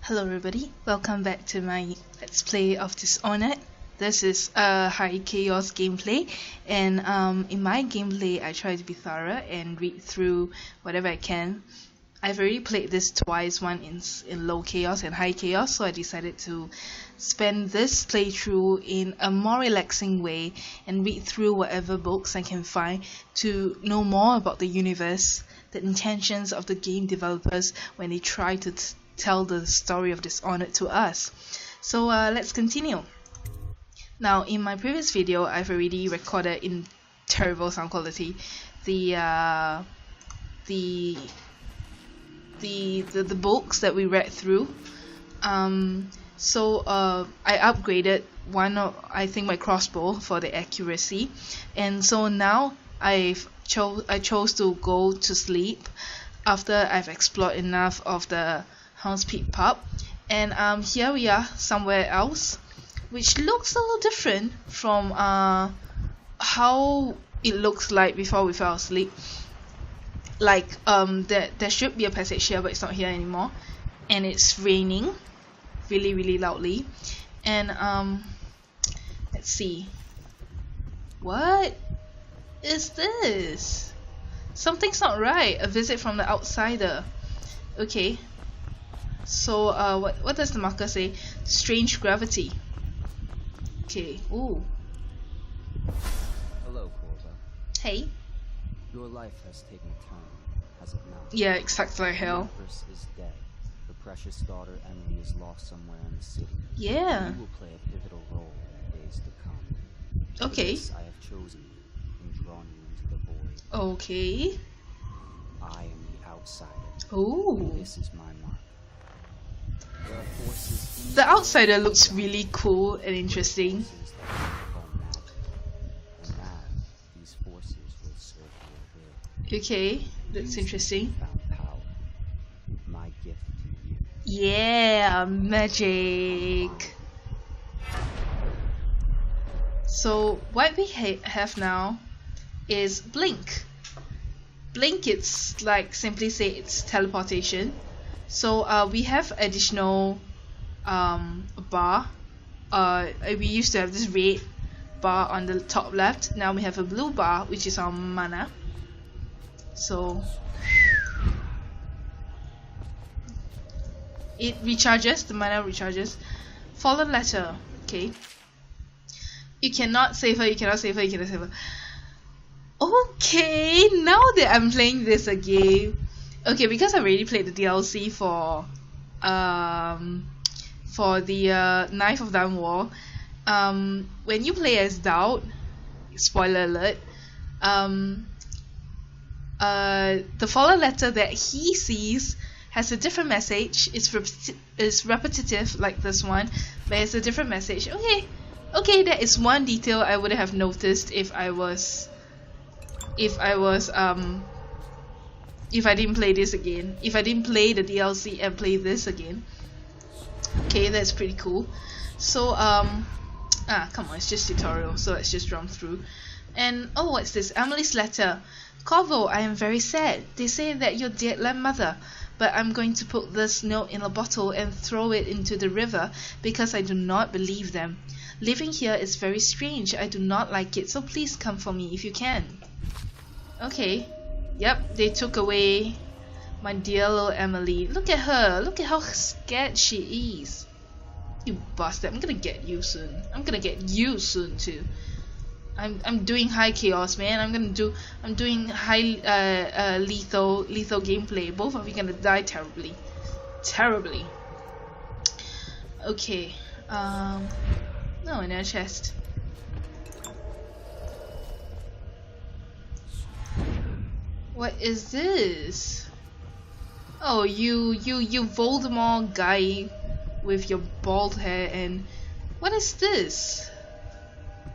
Hello everybody, welcome back to my Let's Play of Dishonored. This is a high chaos gameplay, and in my gameplay I try to be thorough and read through whatever I can. I've already played this twice, one in low chaos and high chaos, so I decided to spend this playthrough in a more relaxing way and read through whatever books I can find to know more about the universe, the intentions of the game developers when they try to tell the story of Dishonored to us. So let's continue. Now, in my previous video, I've already recorded in terrible sound quality the books that we read through. So I upgraded I think my crossbow for the accuracy, and so now I chose to go to sleep after I've explored enough of the Hound's Peak pub, and here we are somewhere else, which looks a little different from how it looks like before we fell asleep. Like there should be a passage here, but it's not here anymore, and it's raining really loudly. And let's see, what is this? Something's not right. A visit from the outsider. Okay, so what does the marker say? Strange gravity. Okay. Ooh. Hello, Corva. Hey. Your life has taken a turn, has it not? Yeah, exactly like hell. The Empress is dead. The precious daughter Emily is lost somewhere in the city. Yeah. You will play a pivotal role in days to come. Okay. For this, I have chosen you and drawn you into the void. Okay. I am the outsider. Ooh. This is my mark. There are forces. The outsider looks really cool and interesting. Forces that control magic. And that these forces will serve your will. Okay, that's Use interesting. newfound power. My gift to you. Yeah, magic. So what we have now is Blink. Blink, it's like simply say it's teleportation. So we have additional bar. We used to have this red bar on the top left. Now we have a blue bar, which is our mana. So it recharges, the mana recharges. Fallen letter. Okay. You cannot save her, you cannot save her, you cannot save her. Okay, now that I'm playing this again. Okay, because I already played the DLC for the Knife of Dunwall. When you play as Doubt, spoiler alert, the fallen letter that he sees has a different message. It's repetitive like this one, but it's a different message. Okay, that is one detail I would have noticed if I didn't play this again. If I didn't play the DLC and play this again. Okay, that's pretty cool. So come on, it's just tutorial, so let's just run through. And oh, what's this? Emily's letter. Corvo, I am very sad. They say that you're dead like mother, but I'm going to put this note in a bottle and throw it into the river because I do not believe them. Living here is very strange. I do not like it, so please come for me if you can. Okay. Yep, they took away my dear little Emily. Look at her. Look at how scared she is. You bastard. I'm gonna get you soon. I'm gonna get you soon too. I'm doing high chaos, man. I'm doing high lethal gameplay. Both of you gonna die terribly. Terribly. Okay. No, in a chest. What is this? Oh, you Voldemort guy with your bald hair. And what is this?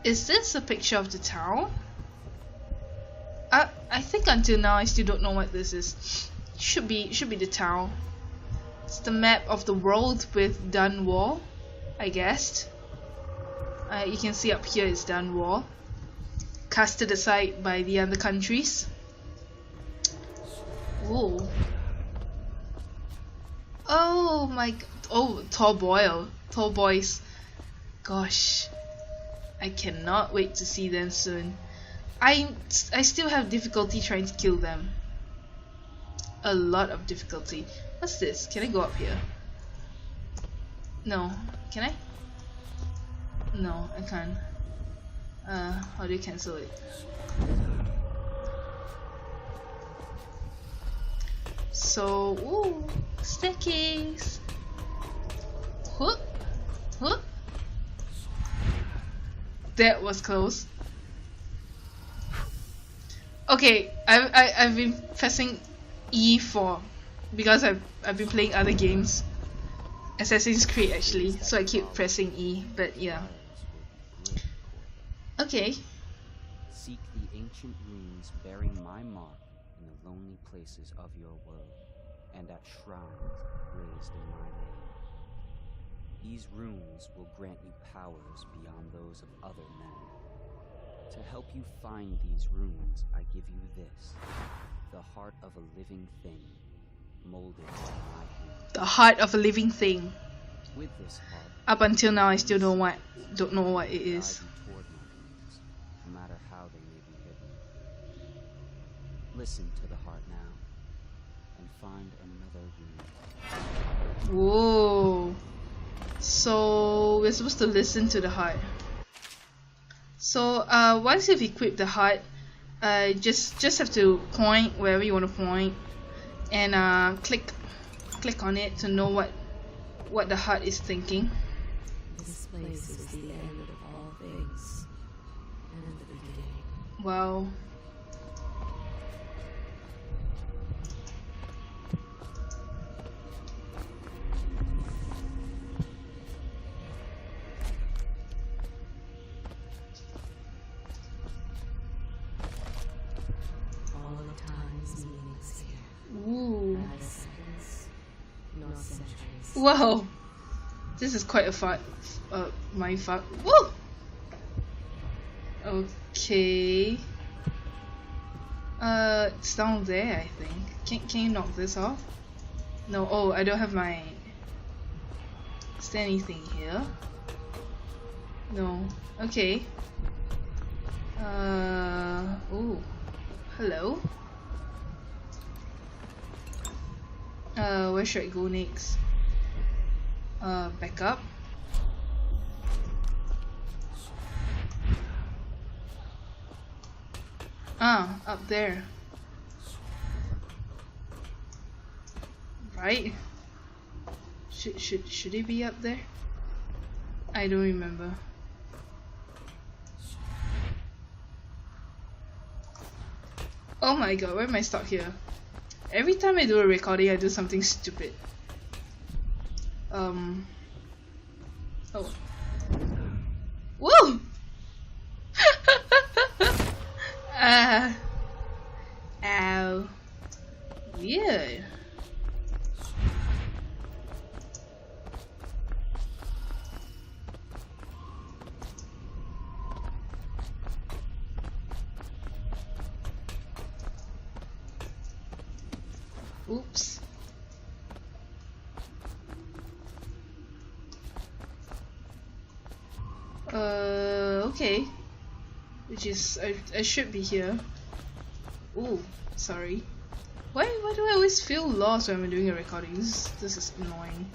Is this a picture of the town? I think until now I still don't know what this is. Should be the town. It's the map of the world with Dunwall, I guessed. You can see up here is Dunwall, casted aside by the other countries. Whoa. Oh my god. Oh, tall boy. Tall boys. Gosh. I cannot wait to see them soon. I still have difficulty trying to kill them. A lot of difficulty. What's this? Can I go up here? No. Can I? No, I can't. How do you cancel it? So, ooh, staircase. Whoop, whoop. That was close. Okay, I've been pressing E because I've been playing other games, Assassin's Creed actually, so I keep pressing E. But yeah. Okay. Seek the ancient runes bearing my mark in the lonely places of your world, and at shrines raised in my name. These runes will grant you powers beyond those of other men. To help you find these runes, I give you this, the heart of a living thing, molded by my hand. The heart of a living thing. With this heart, up until now I still don't know what it is. guide you toward my runes, no matter how they may be hidden. Listen to the heart now, and find another rune. Whoa. So we're supposed to listen to the heart. So once you've equipped the heart, just have to point wherever you want to point, and click on it to know what the heart is thinking. This place is the end of all things, and the beginning. Wow. All of time's meanings here. Ooh. Not seconds, nor centuries. Whoa. This is quite a mindfuck. Woo! Okay. It's down there, I think. Can you knock this off? No. Oh, I don't have my. Is there anything here? No. Okay. Oh. Hello. Where should I go next? Back up. Ah, up there. Right? Should it be up there? I don't remember. Oh my god, why am I stuck here? Every time I do a recording, I do something stupid. Oh. Woo! Ow. Weird. Oops. Okay. Which is I should be here. Ooh, sorry. Why do I always feel lost when I'm doing a recording? This is annoying.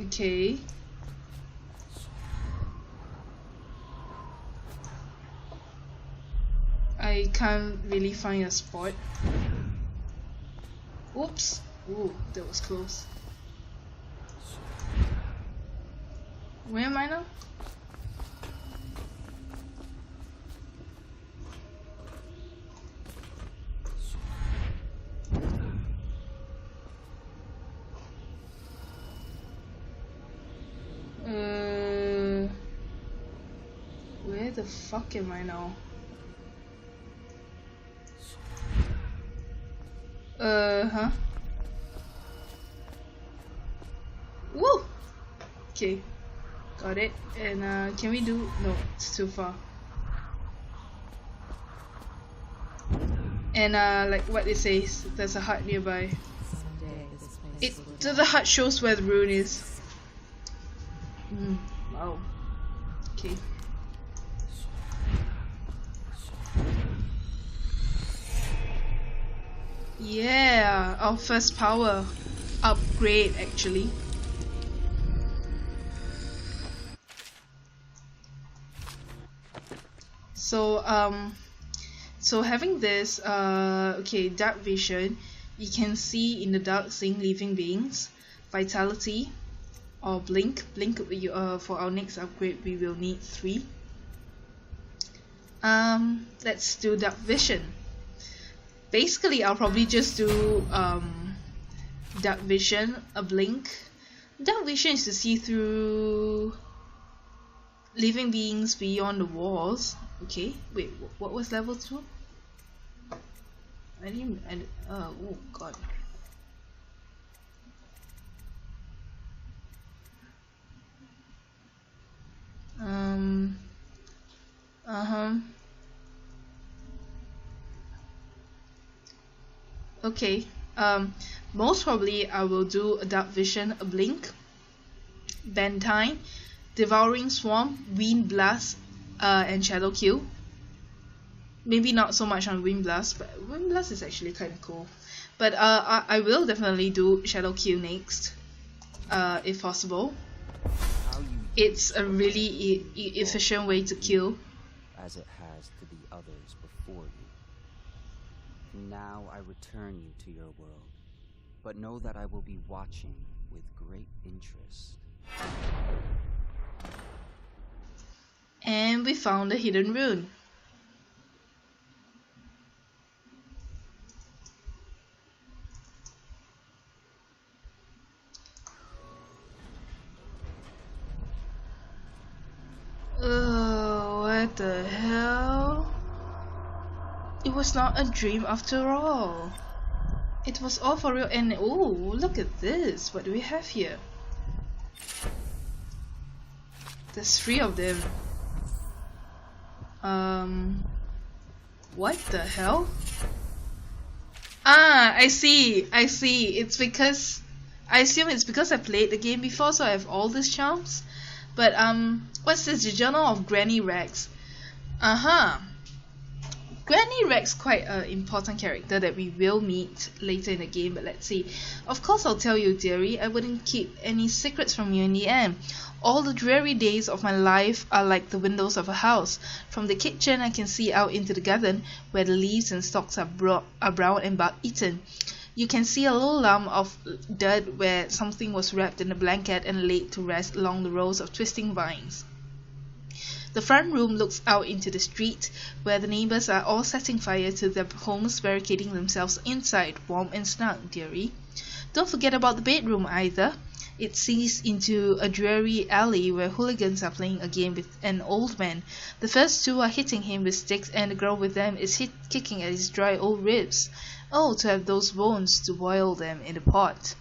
Okay. I can't really find a spot. Oops. Ooh, that was close. Where am I now? Where the fuck am I now? Huh? Woo! Okay, got it. And can we do? No, it's too far. And like what it says, there's a hut nearby. Someday this place will The hut shows where the rune is. Wow. Okay. Yeah, our first power upgrade actually. So having this okay, dark vision, you can see in the dark seeing living beings, vitality, or blink. For our next upgrade we will need 3. Let's do dark vision. Basically I'll probably just do dark vision, a blink. Dark vision is to see through living beings beyond the walls. Okay, wait, what was level 2? Oh god. Okay, most probably I will do a dark vision, a blink, Bentine, devouring swarm, wind blast, and shadow kill. Maybe not so much on wind blast, but wind blast is actually kind of cool. But I will definitely do shadow kill next, if possible. It's a really efficient way to kill, as it has to the others before you. Now I return you to your world, but know that I will be watching with great interest. And we found a hidden rune. What the hell? It was not a dream after all. It was all for real. And oh, look at this. What do we have here? There's 3 of them. What the hell? Ah, I see. It's because I assume it's because I played the game before, so I have all these charms. But what's this? The Journal of Granny Rex. Granny Rex, quite an important character that we will meet later in the game, but let's see. Of course I'll tell you, dearie. I wouldn't keep any secrets from you in the end. All the dreary days of my life are like the windows of a house. From the kitchen I can see out into the garden, where the leaves and stalks are brown and bug-eaten. You can see a little lump of dirt where something was wrapped in a blanket and laid to rest along the rows of twisting vines. The front room looks out into the street, where the neighbors are all setting fire to their homes, barricading themselves inside, warm and snug, dearie. Don't forget about the bedroom either. It sees into a dreary alley where hooligans are playing a game with an old man. The first 2 are hitting him with sticks, and the girl with them is kicking at his dry old ribs. Oh, to have those bones, to boil them in the pot.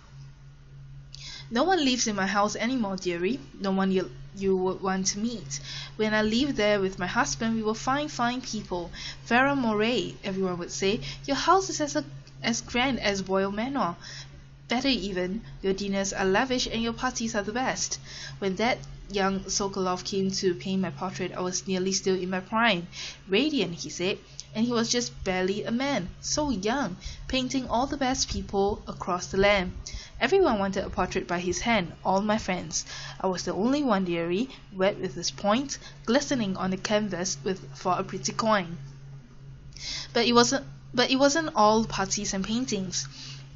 No one lives in my house anymore, dearie. No one you would want to meet. When I leave there with my husband, we will find fine people. Farrah Moray, everyone would say. Your house is as grand as Boyle Manor. Better even. Your dinners are lavish and your parties are the best. When that young Sokolov came to paint my portrait, I was nearly still in my prime. Radiant, he said. And he was just barely a man, so young, painting all the best people across the land. Everyone wanted a portrait by his hand, all my friends. I was the only one, dearie, wet with his point, glistening on the canvas for a pretty coin. But it wasn't all parties and paintings.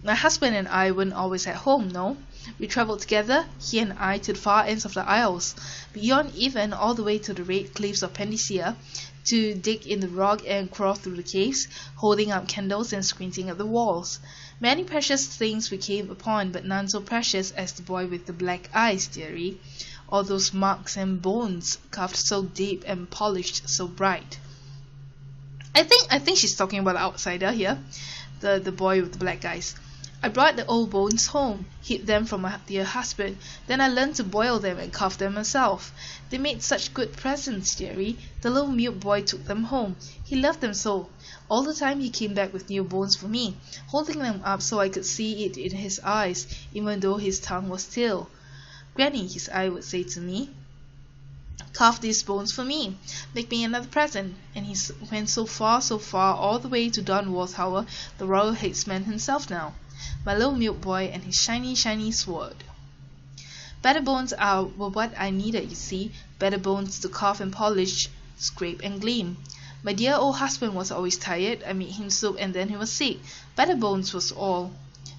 My husband and I weren't always at home, no. We travelled together, he and I, to the far ends of the Isles, beyond even all the way to the red cliffs of Panacea, to dig in the rock and crawl through the caves, holding up candles and squinting at the walls. Many precious things we came upon, but none so precious as the boy with the black eyes, dearie. All those marks and bones, carved so deep and polished so bright. I think she's talking about the outsider here, the boy with the black eyes. I brought the old bones home, hid them from my dear husband, then I learned to boil them and carve them myself. They made such good presents, dearie. The little mute boy took them home. He loved them so. All the time he came back with new bones for me, holding them up so I could see it in his eyes, even though his tongue was still. Granny, his eye would say to me, carve these bones for me. Make me another present. And he went so far, all the way to Don Warthauer, the royal headsman himself now. My little mute boy and his shiny, shiny sword. Better bones were what I needed, you see. Better bones to carve and polish, scrape and gleam. My dear old husband was always tired. I made him soup and then he was sick. Better bones was all.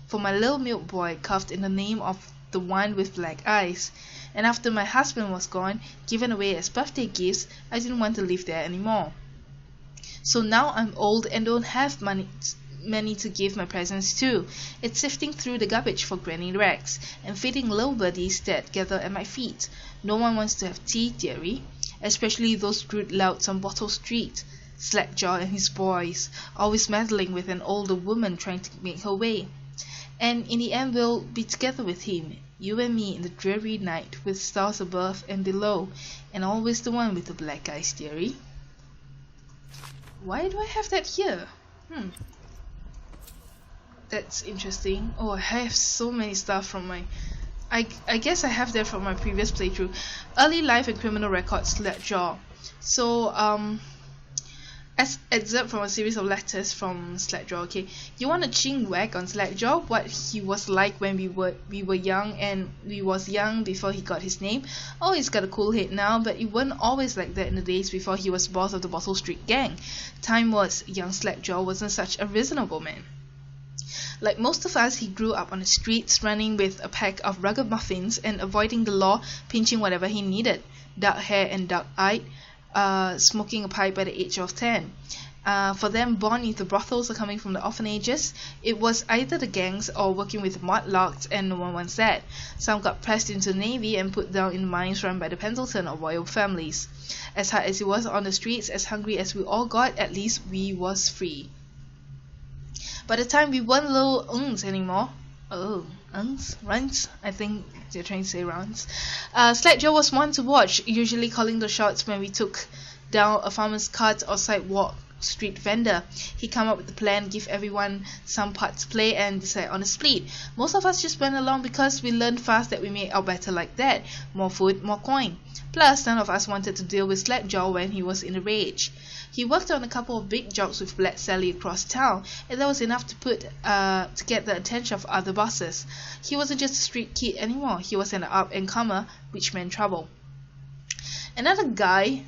For my little mute boy, carved in the name of the one with black eyes. And after my husband was gone, given away as birthday gifts, I didn't want to live there anymore. So now I'm old and don't have many to give my presents to. It's sifting through the garbage for granny rags, and feeding little birdies that gather at my feet. No one wants to have tea, dearie, especially those rude louts on Bottle Street. Slackjaw and his boys, always meddling with an older woman trying to make her way. And in the end we'll be together with him, you and me in the dreary night, with stars above and below, and always the one with the black eyes, dearie. Why do I have that here? That's interesting. Oh, I have so many stuff from my... I guess I have that from my previous playthrough. Early life and criminal records, Slackjaw. So, as excerpt from a series of letters from Slackjaw. Okay, you want a chin wag on Slackjaw? What he was like when we were young, and we was young before he got his name. Oh, he's got a cool head now, but it wasn't always like that in the days before he was boss of the Bottle Street gang. Time was, young Slackjaw wasn't such a reasonable man. Like most of us, he grew up on the streets, running with a pack of rugged muffins and avoiding the law, pinching whatever he needed. Dark hair and dark-eyed, smoking a pipe at the age of 10. For them born into brothels or coming from the orphanages, it was either the gangs or working with mudlarks, and no one wants that. Some got pressed into the Navy and put down in mines run by the Pendleton or royal families. As hard as it was on the streets, as hungry as we all got, at least we was free. By the time we weren't little uns anymore. Oh, uns? Runs? I think they're trying to say runs. Slackjaw was one to watch, usually calling the shots when we took down a farmer's cart or sidewalk street vendor. He come up with the plan, give everyone some part to play, and decide on a split. Most of us just went along because we learned fast that we made out better like that. More food, more coin. Plus, none of us wanted to deal with Slackjaw when he was in a rage. He worked on a couple of big jobs with Black Sally across town, and that was enough to get the attention of other bosses. He wasn't just a street kid anymore. He was an up-and-comer, which meant trouble. Another guy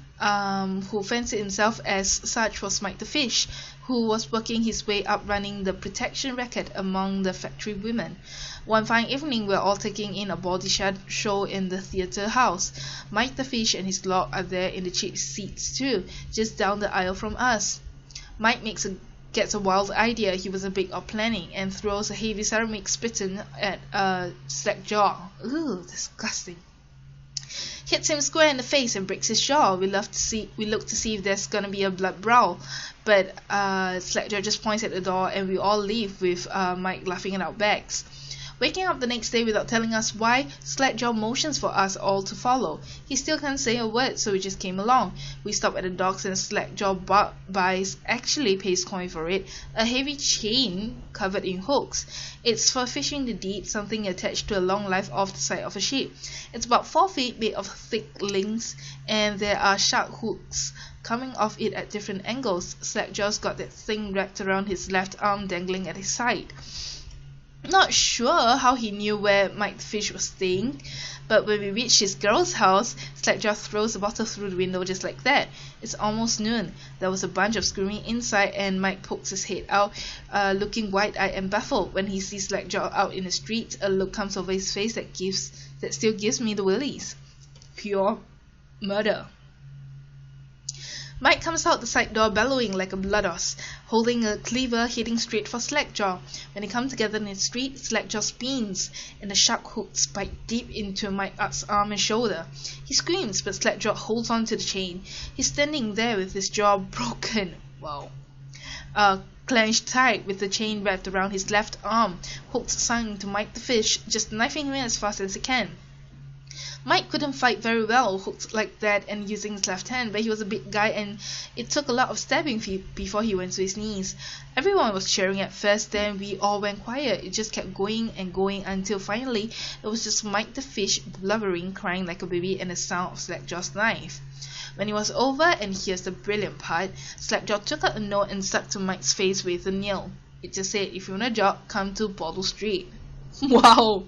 who fancied himself as such was Mike the Fish, who was working his way up running the protection racket among the factory women. One fine evening, we were all taking in a body show in the theatre house. Mike the Fish and his lord are there in the cheap seats too, just down the aisle from us. Mike gets a wild idea he wasn't big on planning, and throws a heavy ceramic spittoon at Slackjaw. Ooh, disgusting. Hits him square in the face and breaks his jaw. We look to see if there's gonna be a blood brawl, but Slackjaw just points at the door, and we all leave with Mike laughing at our backs. Waking up the next day without telling us why, Slackjaw motions for us all to follow. He still can't say a word, so we just came along. We stopped at the docks, and Slackjaw actually pays coin for it, a heavy chain covered in hooks. It's for fishing the deed, something attached to a long life off the side of a ship. It's about 4 feet, made of thick links, and there are shark hooks coming off it at different angles. Slackjaw's got that thing wrapped around his left arm, dangling at his side. Not sure how he knew where Mike the Fish was staying, but when we reached his girl's house, Slackjaw throws a bottle through the window just like that. It's almost noon. There was a bunch of screaming inside, and Mike pokes his head out, looking wide-eyed and baffled. When he sees Slackjaw out in the street, a look comes over his face that still gives me the willies. Pure murder. Mike comes out the side door bellowing like a bloodhouse, holding a cleaver heading straight for Slackjaw. When they come together in the street, Slackjaw spins, and the sharp hooks bite deep into Mike's arm and shoulder. He screams, but Slackjaw holds on to the chain. He's standing there with his jaw broken. Wow. clenched tight with the chain wrapped around his left arm, hooked sunk to Mike the fish, just knifing him as fast as he can. Mike couldn't fight very well, hooked like that and using his left hand, but he was a big guy and it took a lot of stabbing before he went to his knees. Everyone was cheering at first, then we all went quiet. It just kept going and going until finally it was just Mike the fish blubbering, crying like a baby, and the sound of Slackjaw's knife. When it was over, and here's the brilliant part, Slackjaw took out a note and stuck to Mike's face with a nail. It just said, "If you want a job, come to Bottle Street." Wow!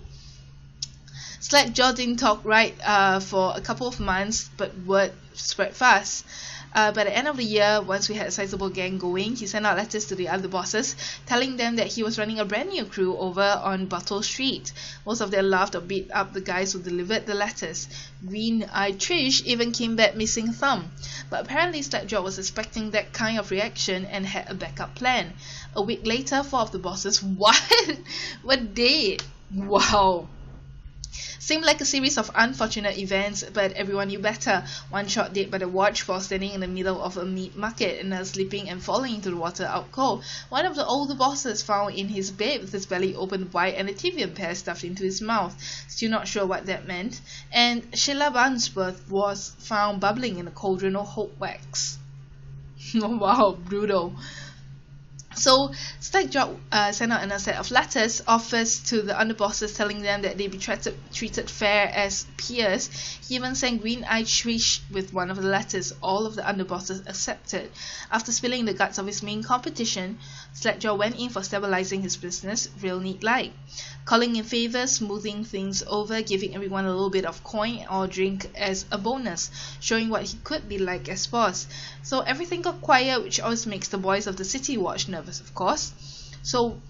Slackjaw didn't talk right for a couple of months, but word spread fast. By the end of the year, once we had a sizable gang going, he sent out letters to the other bosses, telling them that he was running a brand new crew over on Bottle Street. Most of them laughed or beat up the guys who delivered the letters. Green-eyed Trish even came back missing a thumb. But apparently Slackjaw was expecting that kind of reaction and had a backup plan. A week later, 4 of the bosses were dead. Wow! Seemed like a series of unfortunate events, but everyone knew better. One shot dead by the watch while standing in the middle of a meat market, and slipping and falling into the water out cold. One of the older bosses found in his bed with his belly opened wide and a TV pear stuffed into his mouth. Still not sure what that meant. And Sheila Barnsworth was found bubbling in a cauldron of hope wax. Wow, brutal. So Slackjaw sent out another set of letters, offers to the underbosses telling them that they'd be treated fair as peers. He even sent Green-eyed Trish with one of the letters. All of the underbosses accepted. After spilling the guts of his main competition, Slackjaw went in for stabilizing his business, real neat-like. Calling in favors, smoothing things over, giving everyone a little bit of coin or drink as a bonus, showing what he could be like as boss. So everything got quiet, which always makes the boys of the City Watch nervous, of course. So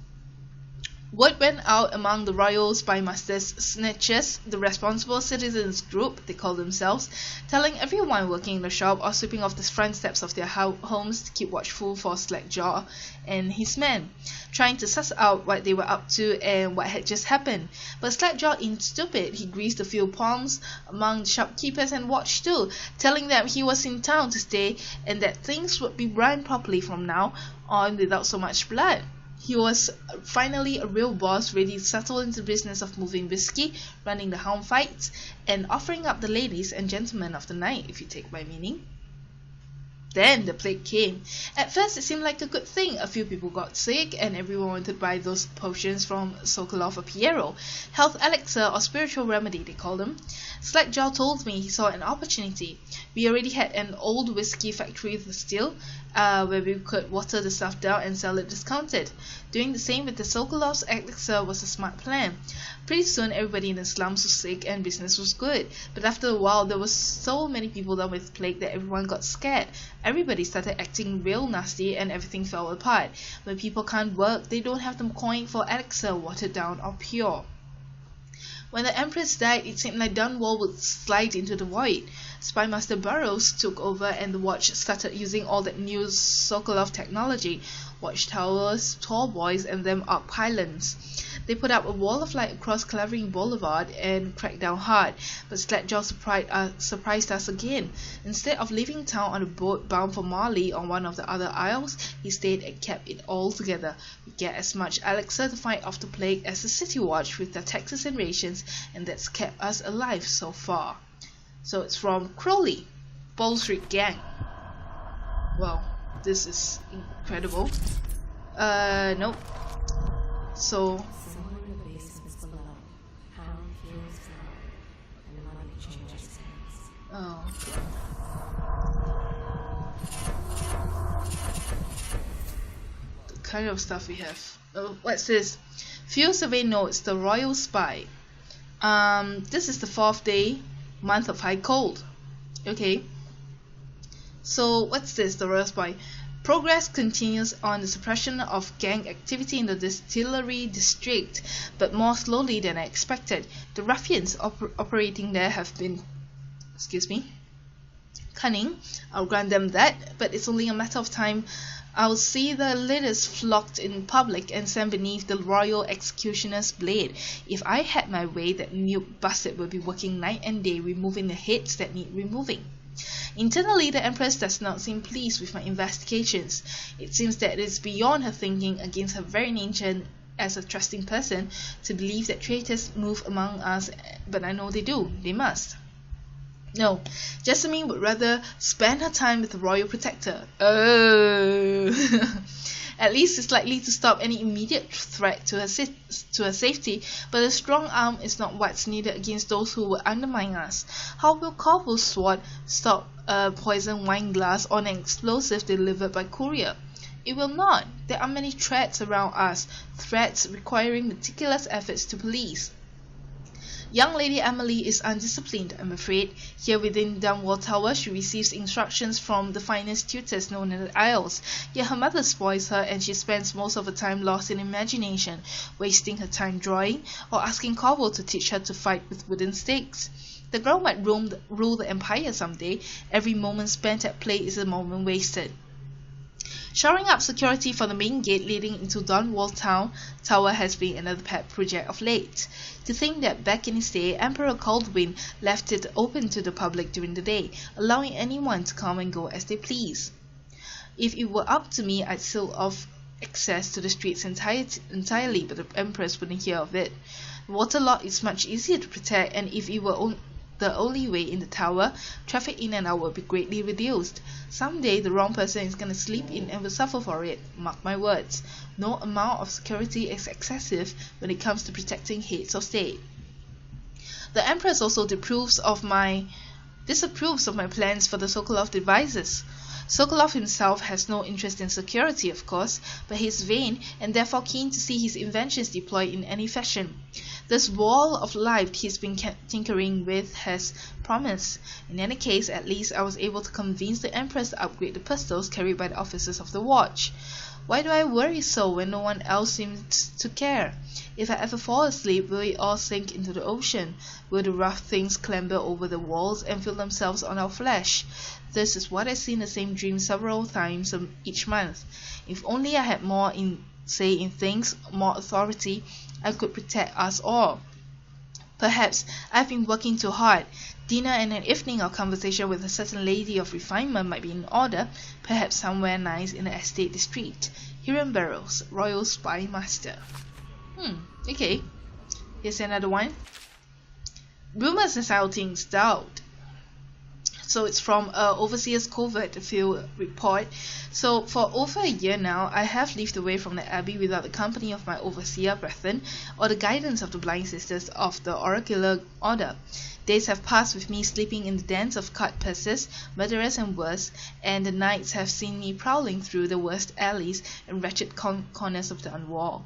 word went out among the royal spymasters, snitches, the responsible citizens group, they call themselves, telling everyone working in the shop or sweeping off the front steps of their homes to keep watchful for Slackjaw and his men, trying to suss out what they were up to and what had just happened. But Slackjaw ain't stupid. He greased a few palms among the shopkeepers and watched too, telling them he was in town to stay and that things would be run properly from now on without so much blood. He was finally a real boss, ready to settle into the business of moving whiskey, running the hound fights, and offering up the ladies and gentlemen of the night, if you take my meaning. Then the plague came. At first it seemed like a good thing. A few people got sick and everyone wanted to buy those potions from Sokolov or Pierro. Health elixir or spiritual remedy they called them. Slackjaw told me he saw an opportunity. We already had an old whiskey factory with steel, where we could water the stuff down and sell it discounted. Doing the same with the Sokolov's elixir was a smart plan. Pretty soon everybody in the slums was sick and business was good. But after a while there was so many people down with plague that everyone got scared. Everybody started acting real nasty and everything fell apart. When people can't work, they don't have them coin for elixir, watered down or pure. When the Empress died, it seemed like Dunwall would slide into the void. Spymaster Burroughs took over and the watch started using all that new Sokolov technology. Watchtowers, tall boys, and them arc pylons. They put up a wall of light across Clavering Boulevard and cracked down hard, but Slackjaw surprised us again. Instead of leaving town on a boat bound for Marley on one of the other isles, he stayed and kept it all together. We get as much elixir to fight off the plague as the City Watch with their taxes and rations, and that's kept us alive so far. So it's from Crowley, Ball Street Gang. Wow, this is incredible. Nope. So Somewhere in the basements below, Hound feels loud, and money changes hands. oh. The kind of stuff we have. Oh, what's this? Field survey notes the Royal Spy. This is the 4th day, month of high cold. Okay. So what's this? The Royal Spy. Progress continues on the suppression of gang activity in the distillery district, but more slowly than I expected. The ruffians operating there have been, cunning, I'll grant them that, but it's only a matter of time. I'll see the leaders flocked in public and sent beneath the royal executioner's blade. If I had my way, that new bastard would be working night and day removing the heads that need removing. Internally, the Empress does not seem pleased with my investigations. It seems that it is beyond her thinking, against her very nature as a trusting person, to believe that traitors move among us, but I know they do. They must. No, Jessamine would rather spend her time with the royal protector. Oh. At least it's likely to stop any immediate threat to her safety, but a strong arm is not what's needed against those who will undermine us. How will Corvo's sword stop a poisoned wine glass or an explosive delivered by courier? It will not. There are many threats around us, threats requiring meticulous efforts to police. Young Lady Emily is undisciplined, I'm afraid. Here within Dunwall Tower, she receives instructions from the finest tutors known in the Isles. Yet her mother spoils her, and she spends most of her time lost in imagination, wasting her time drawing, or asking Corvo to teach her to fight with wooden sticks. The girl might rule the Empire someday. Every moment spent at play is a moment wasted. Shoring up security for the main gate leading into Dunwall Tower has been another pet project of late. To think that back in his day, Emperor Coldwin left it open to the public during the day, allowing anyone to come and go as they please. If it were up to me, I'd seal off access to the streets entirely, but the Empress wouldn't hear of it. The waterlock is much easier to protect, and if it were the only way in the tower, traffic in and out will be greatly reduced. Someday the wrong person is going to sleep in and will suffer for it. Mark my words. No amount of security is excessive when it comes to protecting heads of state. The Empress also disapproves of my plans for the Sokolov devices. Sokolov himself has no interest in security, of course, but he is vain and therefore keen to see his inventions deployed in any fashion. This wall of life he's been tinkering with has promise. In any case, at least I was able to convince the Empress to upgrade the pistols carried by the officers of the watch. Why do I worry so when no one else seems to care? If I ever fall asleep, will it all sink into the ocean? Will the rough things clamber over the walls and feel themselves on our flesh? This is what I see in the same dream several times each month. If only I had more say in things, more authority, I could protect us all. Perhaps I've been working too hard. Dinner and an evening of conversation with a certain lady of refinement might be in order, perhaps somewhere nice in the estate district. Hiram Barrows, Royal Spy Master. Okay. Here's another one. Rumors and outings doubt. So it's from Overseer's Covert Field Report. So for over a year now, I have lived away from the Abbey without the company of my overseer brethren or the guidance of the blind sisters of the oracular order. Days have passed with me sleeping in the dens of cut-purses, murderers and worse, and the nights have seen me prowling through the worst alleys and wretched corners of Dunwall.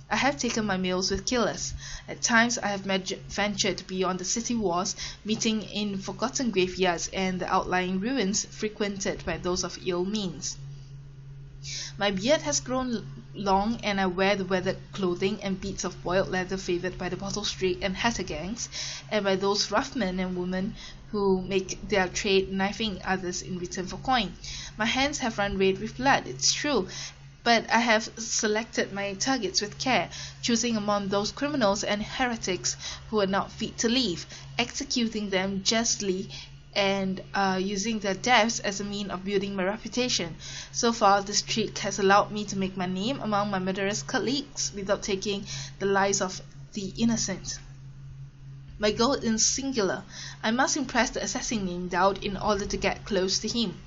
I have taken my meals with killers. At times I have ventured beyond the city walls, meeting in forgotten graveyards and the outlying ruins frequented by those of ill means. My beard has grown long, and I wear the weathered clothing and beads of boiled leather favoured by the bottle street and hatter gangs, and by those rough men and women who make their trade knifing others in return for coin. My hands have run red with blood, it's true, but I have selected my targets with care, choosing among those criminals and heretics who are not fit to live, executing them justly, and using their deaths as a means of building my reputation. So far, this trick has allowed me to make my name among my murderous colleagues without taking the lives of the innocent. My goal is singular. I must impress the assassin named Dowd in order to get close to him.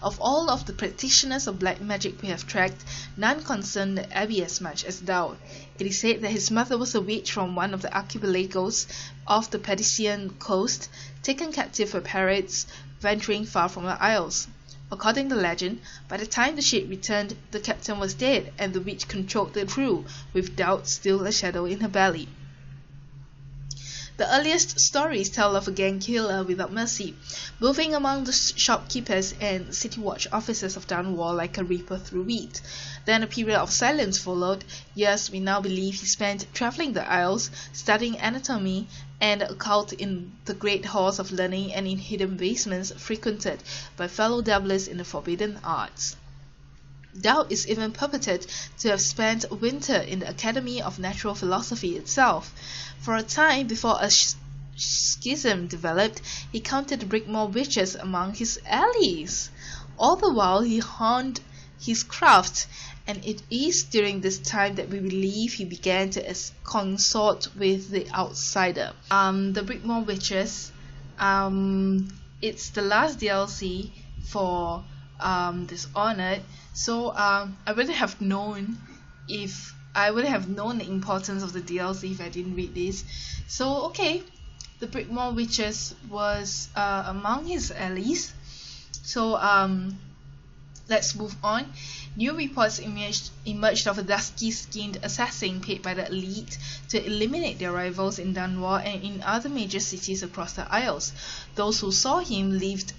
Of all of the practitioners of black magic we have tracked, none concern the Abbey as much as Dowd. It is said that his mother was a witch from one of the archipelagos off the Patrician coast, taken captive by pirates venturing far from the Isles. According to legend, by the time the ship returned, the captain was dead, and the witch controlled the crew, with Dowd still a shadow in her belly. The earliest stories tell of a gang killer without mercy, moving among the shopkeepers and city watch officers of Dunwall like a reaper through wheat. Then a period of silence followed. Years we now believe he spent travelling the Isles, studying anatomy and occult in the great halls of learning and in hidden basements frequented by fellow dabblers in the forbidden arts. Dowd is even purported to have spent a winter in the Academy of Natural Philosophy itself. For a time, before a schism developed, he counted the Brickmore witches among his allies. All the while he honed his craft, and it is during this time that we believe he began to consort with the outsider. The Brickmore witches, it's the last DLC for Dishonored, so I wouldn't have known the importance of the DLC if I didn't read this. So okay, the Brickmore witches was among his allies. So let's move on. New reports emerged of a dusky-skinned assassin paid by the elite to eliminate their rivals in Dunwall and in other major cities across the Isles. Those who saw him lived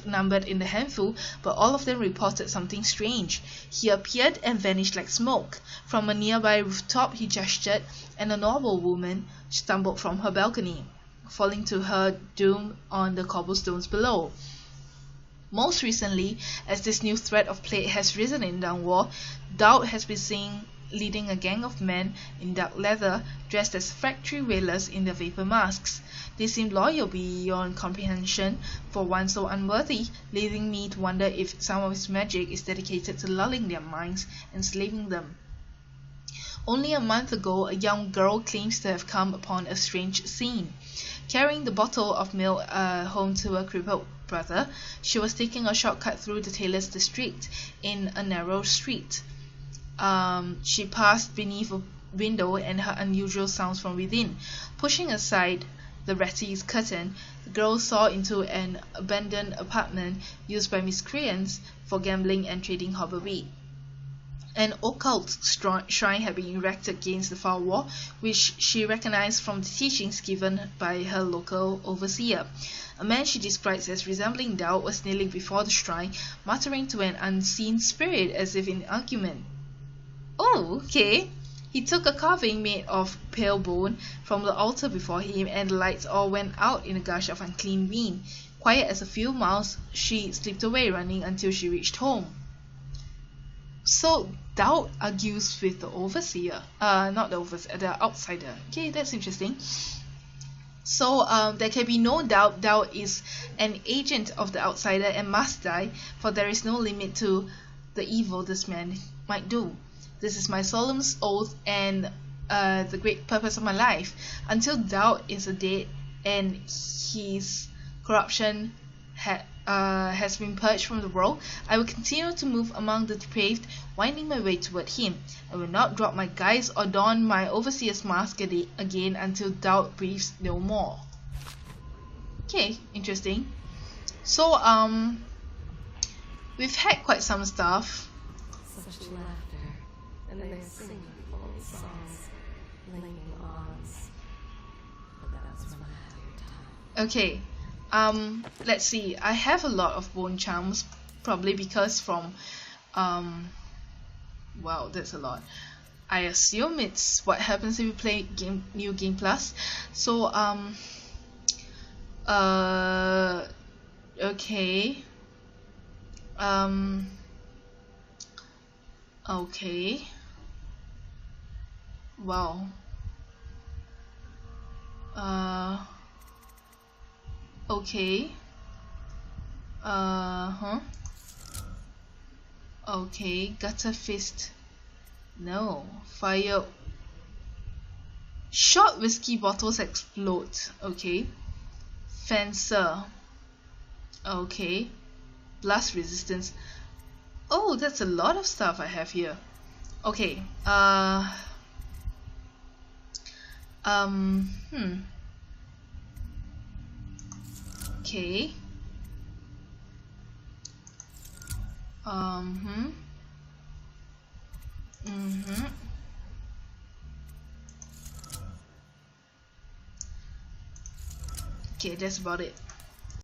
numbered in the handful, but all of them reported something strange. He appeared and vanished like smoke. From a nearby rooftop he gestured, and a noble woman stumbled from her balcony, falling to her doom on the cobblestones below. Most recently, as this new threat of plague has risen in Dunwall, Doubt has been seen leading a gang of men in dark leather, dressed as factory wailers in their vapor masks. They seem loyal beyond comprehension for one so unworthy, leading me to wonder if some of his magic is dedicated to lulling their minds and enslaving them. Only a month ago, a young girl claims to have come upon a strange scene. Carrying the bottle of milk home to her crippled brother, she was taking a shortcut through the tailor's district in a narrow street. She passed beneath a window and heard unusual sounds from within. Pushing aside the ratty's curtain, the girl saw into an abandoned apartment used by miscreants for gambling and trading hobby. An occult shrine had been erected against the far wall, which she recognized from the teachings given by her local overseer. A man she describes as resembling Doubt was kneeling before the shrine, muttering to an unseen spirit as if in argument. Oh, okay. He took a carving made of pale bone from the altar before him, and the lights all went out in a gush of unclean wind. Quiet as a few miles, she slipped away, running until she reached home. So Doubt argues with the overseer, not the overseer, the outsider. Okay, that's interesting. So there can be no doubt Doubt is an agent of the outsider and must die, for there is no limit to the evil this man might do. This is my solemn oath and the great purpose of my life. Until Doubt is dead and his corruption has been purged from the world, I will continue to move among the depraved, winding my way toward him. I will not drop my guise or don my overseer's mask again until Doubt breathes no more. Okay, interesting. So we've had quite some stuff. Such laughter, and they sing old songs, linking arms. But that's when I have your time. Okay. Let's see. I have a lot of bone charms, probably because from wow, that's a lot. I assume it's what happens if you play New Game Plus. So okay. Okay. Wow. Okay. Okay, gutter fist. No. Fire. Short whiskey bottles explode. Okay. Fencer. Okay. Blast resistance. Oh, that's a lot of stuff I have here. Okay. Okay. Okay, that's about it.